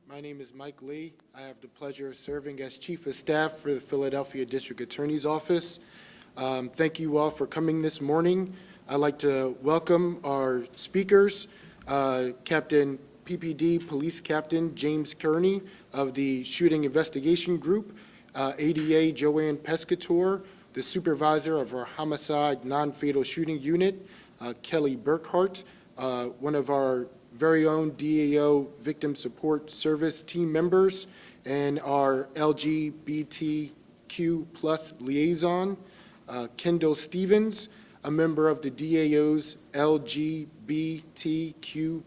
My name is Mike Lee. I have the pleasure of serving as Chief of Staff for the Philadelphia District Attorney's Office. Thank you all for coming this morning. I'd like to welcome our speakers, Captain PPD Police Captain James Kearney of the Shooting Investigation Group, ADA Joanne Pescator, the Supervisor of our Homicide Non-Fatal Shooting Unit, Kelly Burkhart, one of our very own DAO Victim Support Service team members, and our LGBTQ plus liaison, Kendall Stevens, a member of the DAO's LGBTQ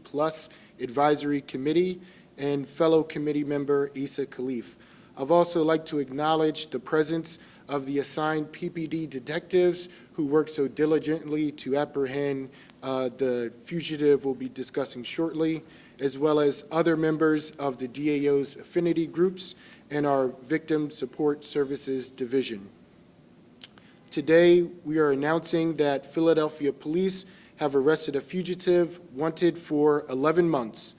plus advisory committee, and fellow committee member Issa Khalif. I'd also like to acknowledge the presence of the assigned PPD detectives who work so diligently to apprehend the fugitive we'll be discussing shortly, as well as other members of the DAO's affinity groups and our Victim Support Services Division. Today, we are announcing that Philadelphia police have arrested a fugitive wanted for 11 months,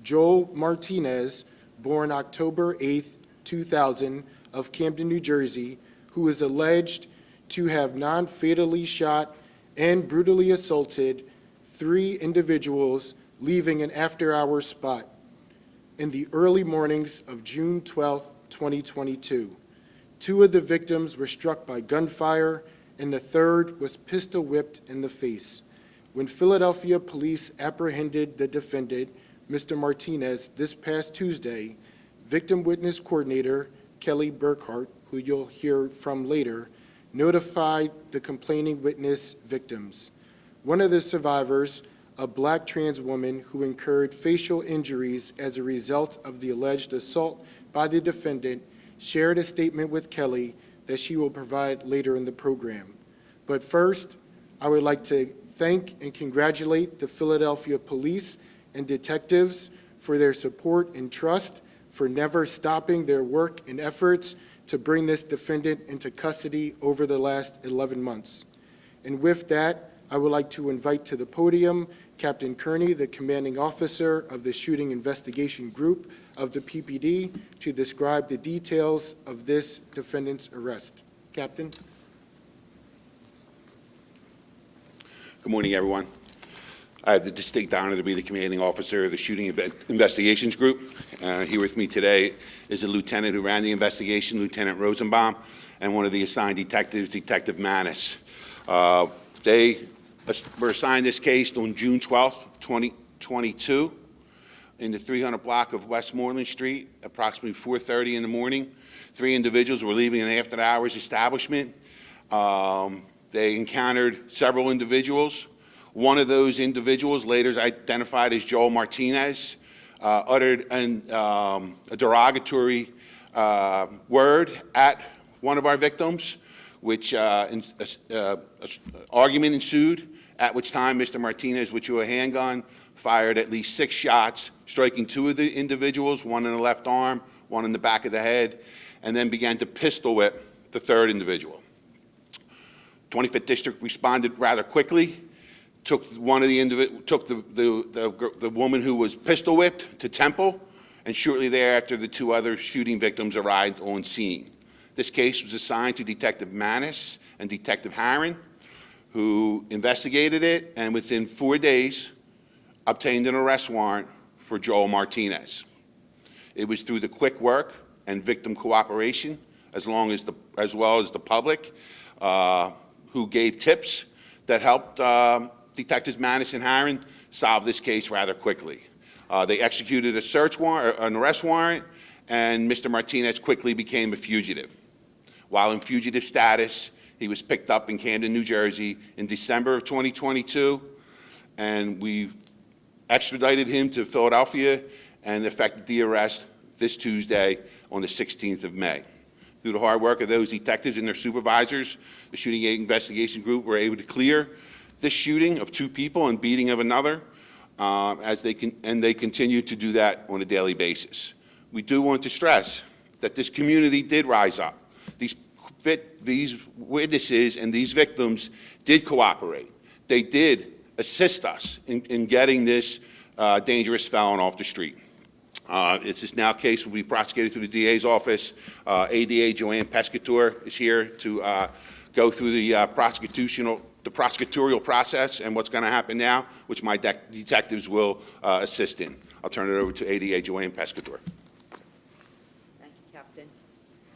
Joel Martinez, born October 8, 2000, of Camden, New Jersey, who is alleged to have non-fatally shot and brutally assaulted 3 individuals leaving an after-hours spot in the early mornings of June 12, 2022. 2 of the victims were struck by gunfire, and the third was pistol whipped in the face. When Philadelphia police apprehended the defendant, Mr. Martinez, this past Tuesday, Victim Witness Coordinator Kelly Burkhart, who you'll hear from later, notified the complaining witness victims. One of the survivors, a black trans woman who incurred facial injuries as a result of the alleged assault by the defendant, shared a statement with Kelly that she will provide later in the program. But first, I would like to thank and congratulate the Philadelphia police and detectives for their support and trust, for never stopping their work and efforts to bring this defendant into custody over the last 11 months. And with that, I would like to invite to the podium Captain Kearney, the commanding officer of the Shooting Investigation Group of the PPD, to describe the details of this defendant's arrest. Captain. Good morning, everyone. I have the distinct honor to be the commanding officer of the Shooting Investigations Group. Here with me today is the lieutenant who ran the investigation, Lieutenant Rosenbaum, and one of the assigned detectives, Detective Manis. They were assigned this case on June 12th, 2022, in the 300 block of Westmoreland Street, approximately 4:30 in the morning. 3 individuals were leaving an after-hours establishment. They encountered several individuals. One of those individuals, later identified as Joel Martinez, uttered a derogatory word at one of our victims, which argument ensued, at which time Mr. Martinez, with a handgun, fired at least 6 shots, striking 2 of the individuals, one in the left arm, one in the back of the head, and then began to pistol whip the 3rd individual. 25th District responded rather quickly, took the woman who was pistol whipped to Temple, and shortly thereafter the 2 other shooting victims arrived on scene. This case was assigned to Detective Manis and Detective Harron, who investigated it and within 4 days obtained an arrest warrant for Joel Martinez. It was through the quick work and victim cooperation, as well as the public, who gave tips that helped Detectives Manis and Harron solve this case rather quickly. They executed a search warrant, an arrest warrant, and Mr. Martinez quickly became a fugitive. While in fugitive status, he was picked up in Camden, New Jersey in December of 2022, and we extradited him to Philadelphia and effected the arrest this Tuesday on the 16th of May. Through the hard work of those detectives and their supervisors, the Shooting Investigation Group were able to clear this shooting of 2 people and beating of another, and they continue to do that on a daily basis. We do want to stress that this community did rise up. These witnesses and these victims did cooperate. They did assist us in getting this dangerous felon off the street. This now case will be prosecuted through the DA's office. ADA Joanne Pescator is here to go through the prosecutorial process and what's going to happen now, which my detectives will assist in. I'll turn it over to ADA Joanne Pescator. Thank you, Captain.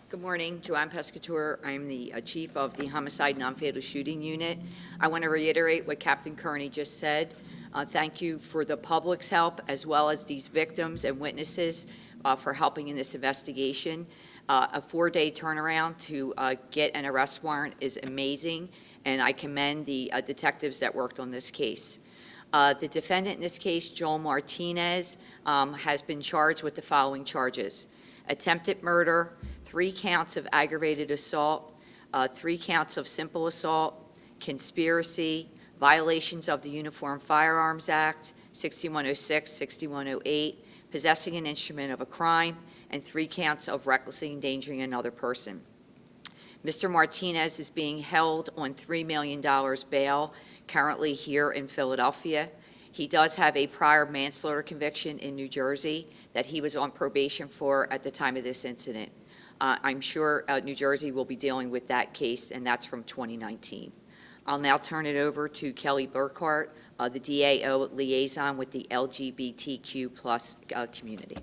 Good morning, Joanne Pescator. I'm the Chief of the Homicide Non-Fatal Shooting Unit. I want to reiterate what Captain Kearney just said. Thank you for the public's help, as well as these victims and witnesses for helping in this investigation. A 4-day turnaround to get an arrest warrant is amazing, and I commend the detectives that worked on this case. The defendant in this case, Joel Martinez, has been charged with the following charges: attempted murder, 3 counts of aggravated assault, 3 counts of simple assault, conspiracy, violations of the Uniform Firearms Act, 6106, 6108, possessing an instrument of a crime, and 3 counts of recklessly endangering another person. Mr. Martinez is being held on $3 million bail, currently here in Philadelphia. He does have a prior manslaughter conviction in New Jersey that he was on probation for at the time of this incident. I'm sure New Jersey will be dealing with that case, and that's from 2019. I'll now turn it over to Kelly Burkhart, the DAO liaison with the LGBTQ plus community.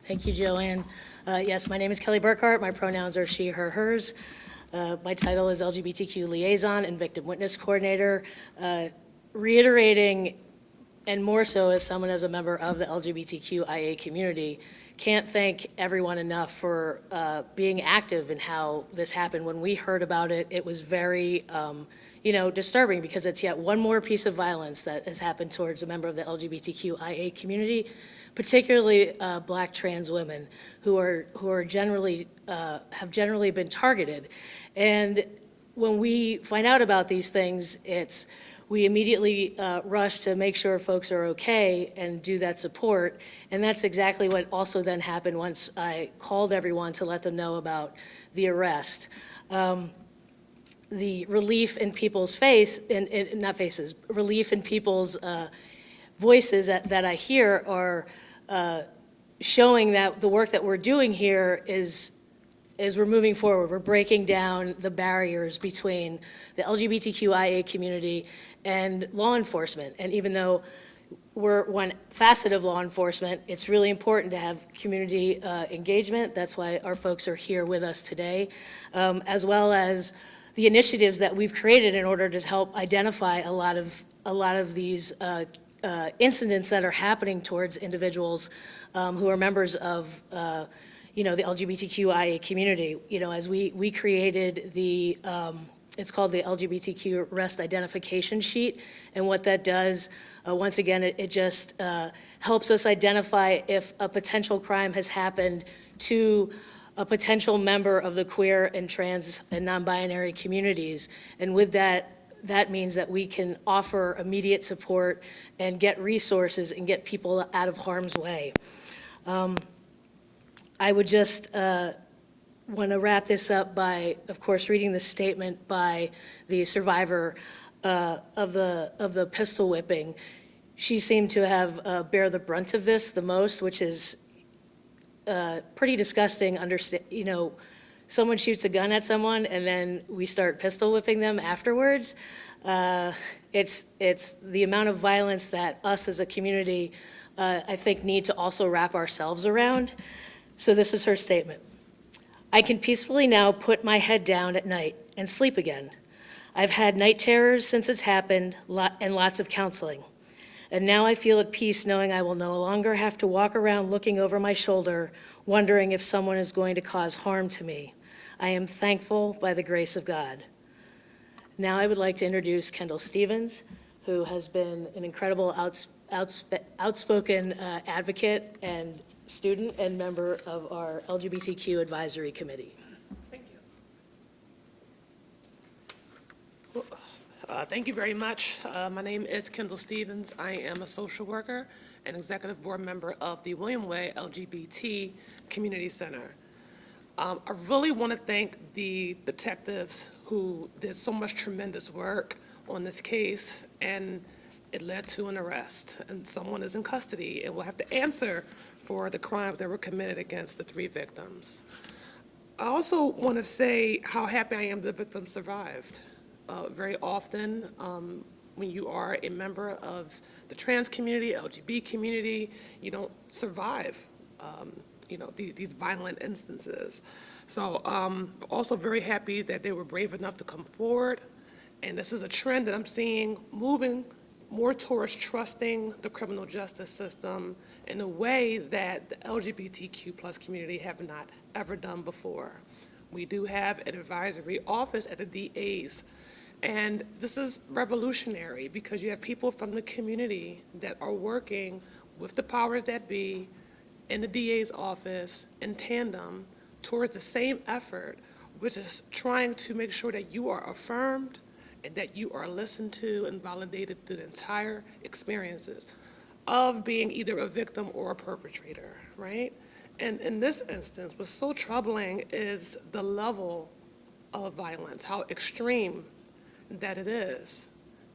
Thank you, Joanne. Yes, my name is Kelly Burkhart. My pronouns are she, her, hers. My title is LGBTQ liaison and victim witness coordinator. Reiterating, and more so as someone as a member of the LGBTQIA community, can't thank everyone enough for being active in how this happened. When we heard about it, it was very, disturbing, because it's yet one more piece of violence that has happened towards a member of the LGBTQIA community, particularly Black trans women who are generally have generally been targeted. And when we find out about these things, we immediately rush to make sure folks are okay and do that support. And that's exactly what also then happened once I called everyone to let them know about the arrest. The relief in people's relief in people's voices that I hear are showing that the work that we're doing here is we're moving forward. We're breaking down the barriers between the LGBTQIA community and law enforcement. And even though we're one facet of law enforcement, it's really important to have community engagement. That's why our folks are here with us today, as well as the initiatives that we've created in order to help identify a lot of these incidents that are happening towards individuals who are members of the LGBTQIA community. As we created the, it's called the LGBTQ arrest identification sheet, and what that does, once again, it just helps us identify if a potential crime has happened to a potential member of the queer and trans and non-binary communities. And with that means that we can offer immediate support and get resources and get people out of harm's way. I would just want to wrap this up by, of course, reading the statement by the survivor of the pistol whipping. She seemed to have bear the brunt of this the most, which is pretty disgusting. Someone shoots a gun at someone and then we start pistol whipping them afterwards. It's the amount of violence that us as a community, I think, need to also wrap ourselves around. So this is her statement. I can peacefully now put my head down at night and sleep again. I've had night terrors since it's happened and lots of counseling. And now I feel at peace knowing I will no longer have to walk around looking over my shoulder, wondering if someone is going to cause harm to me. I am thankful by the grace of God. Now I would like to introduce Kendall Stevens, who has been an incredible outspoken advocate and student and member of our LGBTQ Advisory Committee. Thank you. Thank you very much. My name is Kendall Stevens. I am a social worker and executive board member of the William Way LGBT Community Center. I really want to thank the detectives who did so much tremendous work on this case, and it led to an arrest, and someone is in custody and will have to answer for the crimes that were committed against the 3 victims. I also want to say how happy I am the victims survived. Very often, when you are a member of the trans community, LGBT community, you don't survive, these violent instances. So also very happy that they were brave enough to come forward. And this is a trend that I'm seeing moving more towards trusting the criminal justice system in a way that the LGBTQ+ community have not ever done before. We do have an advisory office at the DA's, and this is revolutionary because you have people from the community that are working with the powers that be in the DA's office in tandem towards the same effort, which is trying to make sure that you are affirmed and that you are listened to and validated through the entire experiences of being either a victim or a perpetrator, right? And in this instance, what's so troubling is the level of violence, how extreme that it is.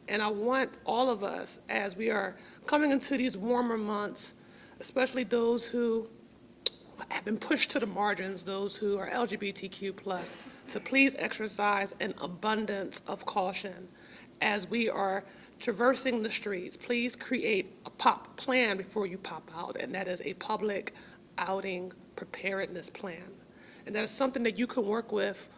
And I want all of us, as we are coming into these warmer months, especially those who have been pushed to the margins, those who are LGBTQ+, to please exercise an abundance of caution as we are traversing the streets. Please create a plan before you pop out, and that is a public outing preparedness plan. And that is something that you can work with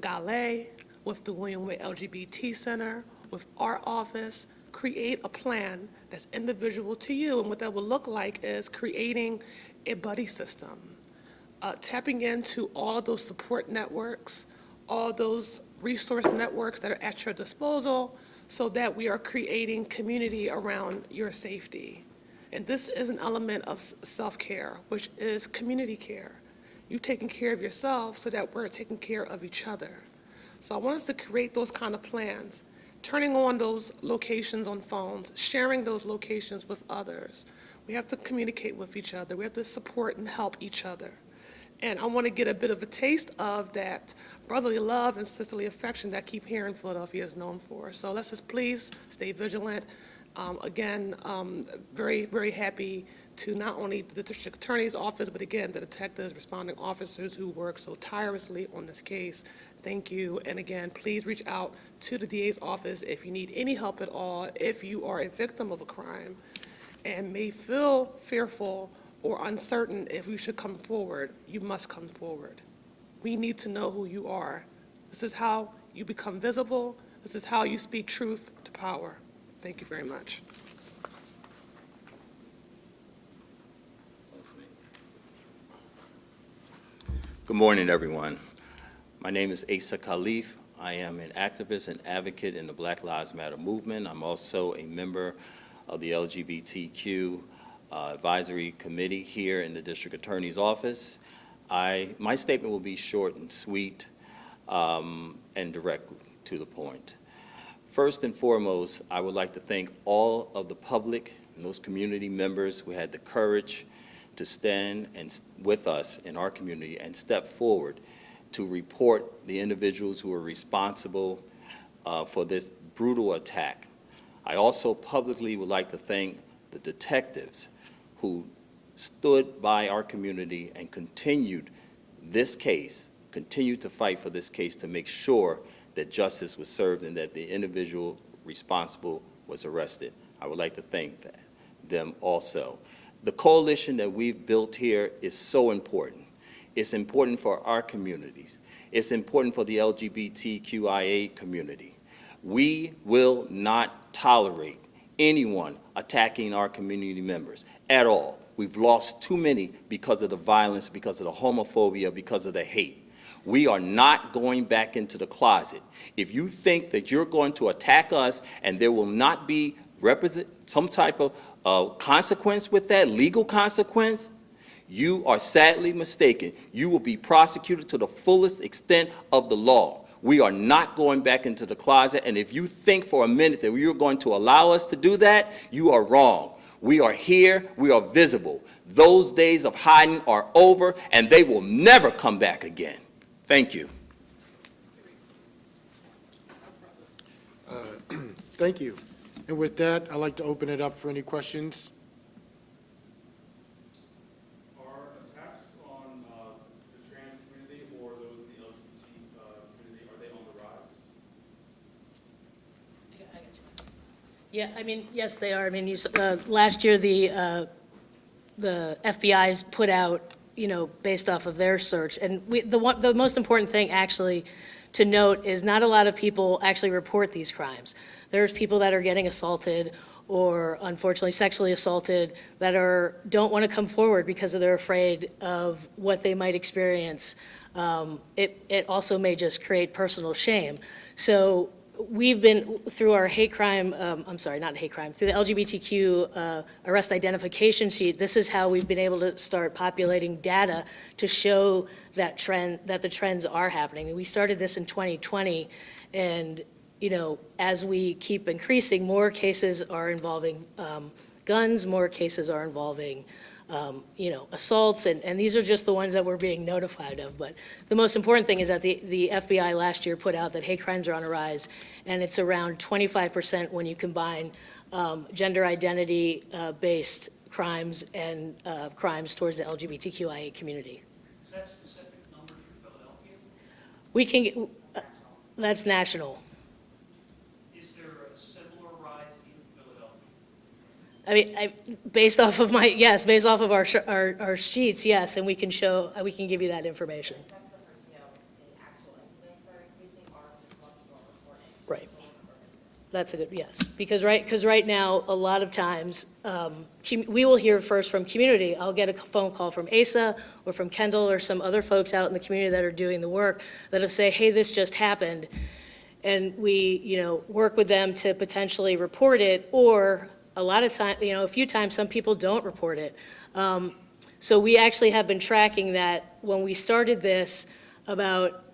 Gale, with the William Way LGBT Center, with our office. Create a plan that's individual to you, and what that will look like is creating a buddy system, tapping into all of those support networks, all those resource networks that are at your disposal, so that we are creating community around your safety. And this is an element of self-care, which is community care. You taking care of yourself so that we're taking care of each other. So I want us to create those kind of plans, turning on those locations on phones, sharing those locations with others. We have to communicate with each other. We have to support and help each other. And I want to get a bit of a taste of that brotherly love and sisterly affection that I keep hearing Philadelphia is known for. So let's just please stay vigilant. Again, very, very happy to not only the district attorney's office, but again, the detectives, responding officers who work so tirelessly on this case. Thank you. And again, please reach out to the DA's office if you need any help at all, if you are a victim of a crime and may feel fearful or uncertain if you should come forward. You must come forward. We need to know who you are. This is how you become visible. This is how you speak truth to power. Thank you very much. Good morning, everyone. My name is Asa Khalif. I am an activist and advocate in the Black Lives Matter movement. I'm also a member of the LGBTQ advisory committee here in the district attorney's office. My statement will be short and sweet and direct to the point. First and foremost, I would like to thank all of the public and those community members who had the courage to stand with us in our community and step forward to report the individuals who are responsible for this brutal attack. I also publicly would like to thank the detectives who stood by our community and continued to fight for this case to make sure that justice was served and that the individual responsible was arrested. I would like to thank them also. The coalition that we've built here is so important. It's important for our communities. It's important for the LGBTQIA community. We will not tolerate anyone attacking our community members at all. We've lost too many because of the violence, because of the homophobia, because of the hate. We are not going back into the closet. If you think that you're going to attack us and there will not be some type of consequence with that, legal consequence, you are sadly mistaken. You will be prosecuted to the fullest extent of the law. We are not going back into the closet, and if you think for a minute that you're going to allow us to do that, you are wrong. We are here, we are visible. Those days of hiding are over, and they will never come back again. Thank you. Thank you. And with that, I'd like to open it up for any questions. Are attacks on the trans community or those in the LGBT community, are they on the rise? Yeah, I mean, yes, they are. I mean, last year, the FBI's put out, based off of their search, and the most important thing, actually, to note is not a lot of people actually report these crimes. There's people that are getting assaulted or unfortunately sexually assaulted that don't want to come forward because they're afraid of what they might experience. It also may just create personal shame. So we've been, through our hate crime, through the LGBTQ arrest identification sheet, this is how we've been able to start populating data to show that the trends are happening. We started this in 2020, and, as we keep increasing, more cases are involving guns, more cases are involving assaults, and these are just the ones that we're being notified of. But the most important thing is that the FBI last year put out that hate crimes are on a rise, and it's around 25% when you combine gender identity based crimes and crimes towards the LGBTQIA community. Is that specific numbers for Philadelphia? We can, that's national. Is there a similar rise in Philadelphia? I mean, based off of our sheets, yes, and we can give you that information. Right. That's a good, yes. Because right now, a lot of times, we will hear first from community. I'll get a phone call from ASA or from Kendall or some other folks out in the community that are doing the work that'll say, hey, this just happened. And we, work with them to potentially report it, or a lot of time, a few times, some people don't report it. So we actually have been tracking that. When we started this, about,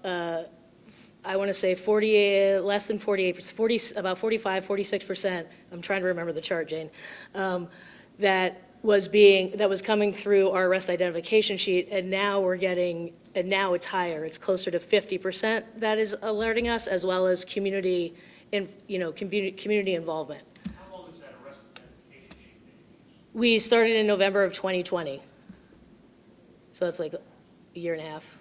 I want to say 48, less than 48%, about 45, 46%, I'm trying to remember the chart, Jane, that was coming through our arrest identification sheet, and now it's higher. It's closer to 50% that is alerting us, as well as community involvement. How long has that arrest identification sheet been used? We started in November of 2020. So that's like a year and a half.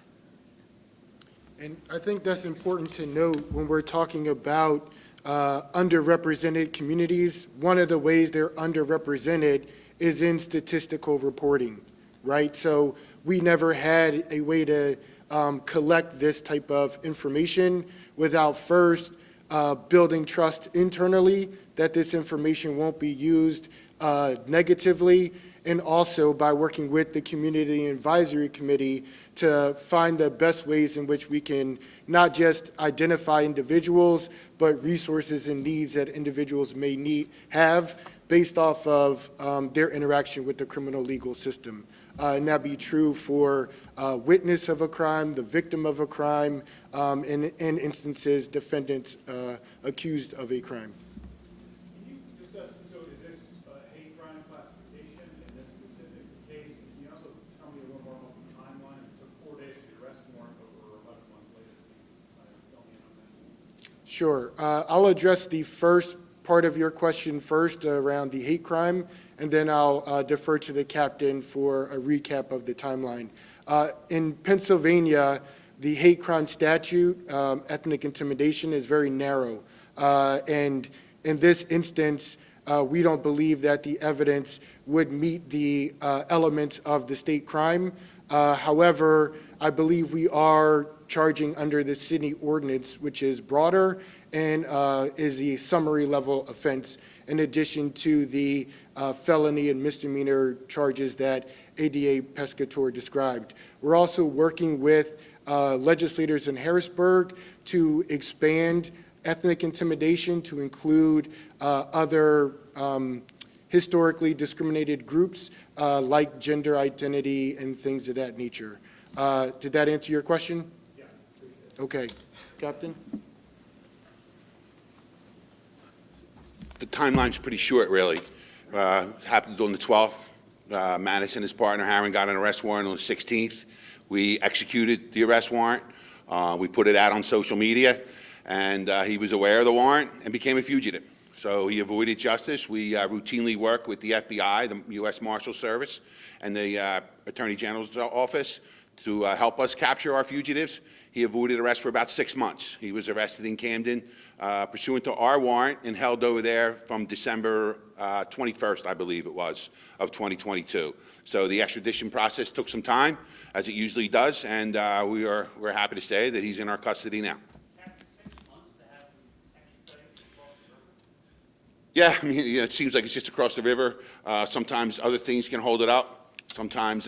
And I think that's important to note when we're talking about underrepresented communities. One of the ways they're underrepresented is in statistical reporting, right? So we never had a way to collect this type of information without first building trust internally that this information won't be used negatively, and also by working with the Community Advisory Committee to find the best ways in which we can not just identify individuals, but resources and needs that individuals may have based off of their interaction with the criminal legal system. And that be true for witness of a crime, the victim of a crime, and in instances, defendants accused of a crime. Can you discuss, so is this a hate crime classification in this specific case? Can you also tell me a little more about the timeline? It took 4 days for the arrest warrant, but we're 11 months later. Fill me in on that. Sure. I'll address the first part of your question first around the hate crime, and then I'll defer to the captain for a recap of the timeline. In Pennsylvania, the hate crime statute, ethnic intimidation, is very narrow. And in this instance, we don't believe that the evidence would meet the elements of the state crime. However, I believe we are charging under the city ordinance, which is broader and is the summary level offense, in addition to the felony and misdemeanor charges that ADA Pescator described. We're also working with legislators in Harrisburg to expand ethnic intimidation to include other historically discriminated groups like gender identity and things of that nature. Did that answer your question? Yeah, appreciate it. Okay. Captain? The timeline's pretty short, really. Happened on the 12th. Madison, his partner, Harron, got an arrest warrant on the 16th. We executed the arrest warrant. We put it out on social media, and he was aware of the warrant and became a fugitive. So he avoided justice. We routinely work with the FBI, the U.S. Marshal Service, and the Attorney General's office to help us capture our fugitives. He avoided arrest for about 6 months. He was arrested in Camden pursuant to our warrant and held over there from December 21st, I believe it was, of 2022. So the extradition process took some time, as it usually does, and we're happy to say that he's in our custody now. After 6 months to have him extradited across the river? Yeah, I mean, it seems like it's just across the river. Sometimes other things can hold it up. Sometimes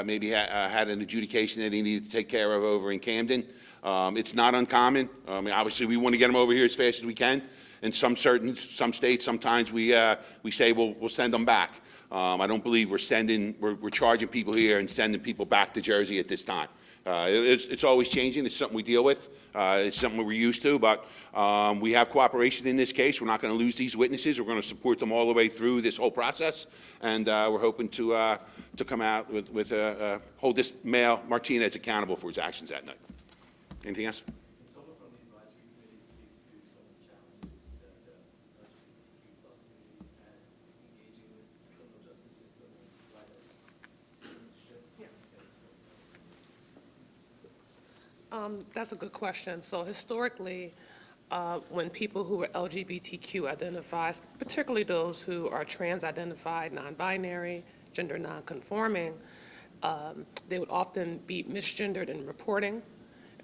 maybe had an adjudication that he needed to take care of over in Camden. It's not uncommon. I mean, obviously, we want to get him over here as fast as we can. In some states, sometimes we say we'll send them back. I don't believe we're charging people here and sending people back to Jersey at this time. It's always changing. It's something we deal with. It's something we're used to, but we have cooperation in this case. We're not going to lose these witnesses. We're going to support them all the way through this whole process, and we're hoping to come out with hold this male Martinez accountable for his actions that night. Anything else? Can someone from the advisory committee speak to some of the challenges that LGBTQ plus communities had engaging with the criminal justice system and provide us citizenship? Yes. That's a good question. So historically, when people who were LGBTQ identified, particularly those who are trans-identified, non-binary, gender non-conforming, they would often be misgendered in reporting.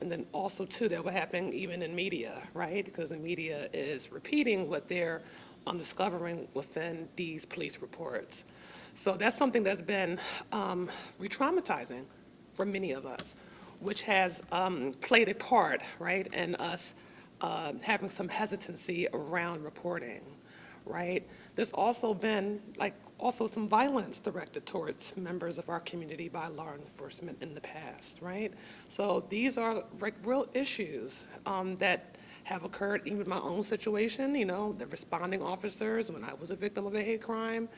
And then also, too, that would happen even in media, right? Because the media is repeating what they're discovering within these police reports. So that's something that's been re-traumatizing for many of us, which has played a part, right, in us having some hesitancy around reporting, right? There's also been, also some violence directed towards members of our community by law enforcement in the past, right? So these are real issues that have occurred, even in my own situation. You know, the responding officers, when I was a victim of a hate crime,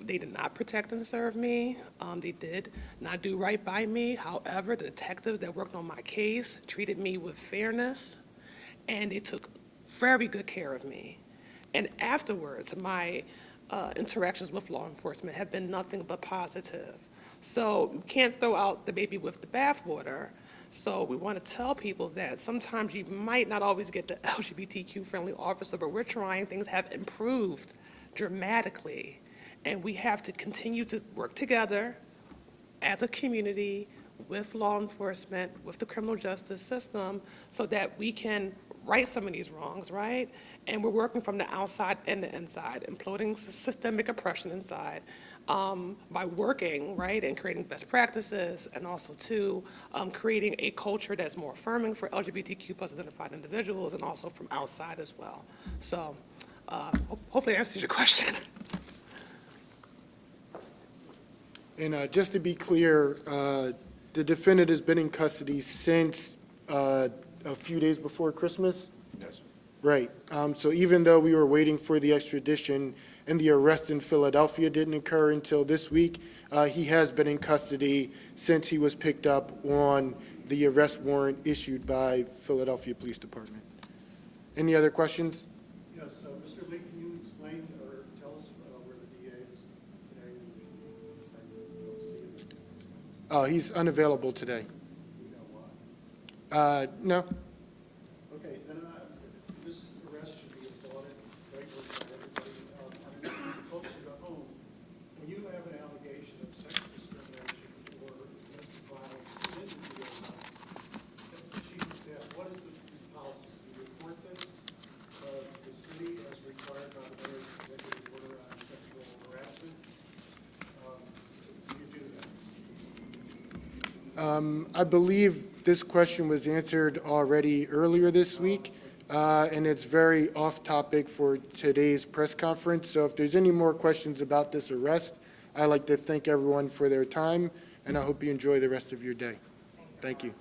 they did not protect and serve me. They did not do right by me. However, the detectives that worked on my case treated me with fairness, and they took very good care of me. And afterwards, my interactions with law enforcement have been nothing but positive. So you can't throw out the baby with the bathwater. So we want to tell people that sometimes you might not always get the LGBTQ-friendly officer, but we're trying. Things have improved dramatically. And we have to continue to work together as a community with law enforcement, with the criminal justice system, so that we can right some of these wrongs, right? And we're working from the outside and the inside, imploding systemic oppression inside by working, right, and creating best practices, and also, too, creating a culture that's more affirming for LGBTQ plus identified individuals, and also from outside as well. So hopefully that answers your question. And just to be clear, the defendant has been in custody since a few days before Christmas? Yes. Right. So even though we were waiting for the extradition and the arrest in Philadelphia didn't occur until this week, he has been in custody since he was picked up on the arrest warrant issued by Philadelphia Police Department. Any other questions? Yes, Mr. Lee, can you explain or tell us where the DA is today? We expect to go see him. He's unavailable today. Do you know why? No. Okay, then this arrest should be applauded greatly by everybody. I mean, closer to home, when you have an allegation of sex discrimination or domestic violence within the DA office, as the chief of staff, what is the policy? Do you report this to the city as required by the mayor's executive order on sexual harassment? Do you do that? I believe this question was answered already earlier this week, and it's very off-topic for today's press conference. So if there's any more questions about this arrest, I'd like to thank everyone for their time, and I hope you enjoy the rest of your day. Thank you.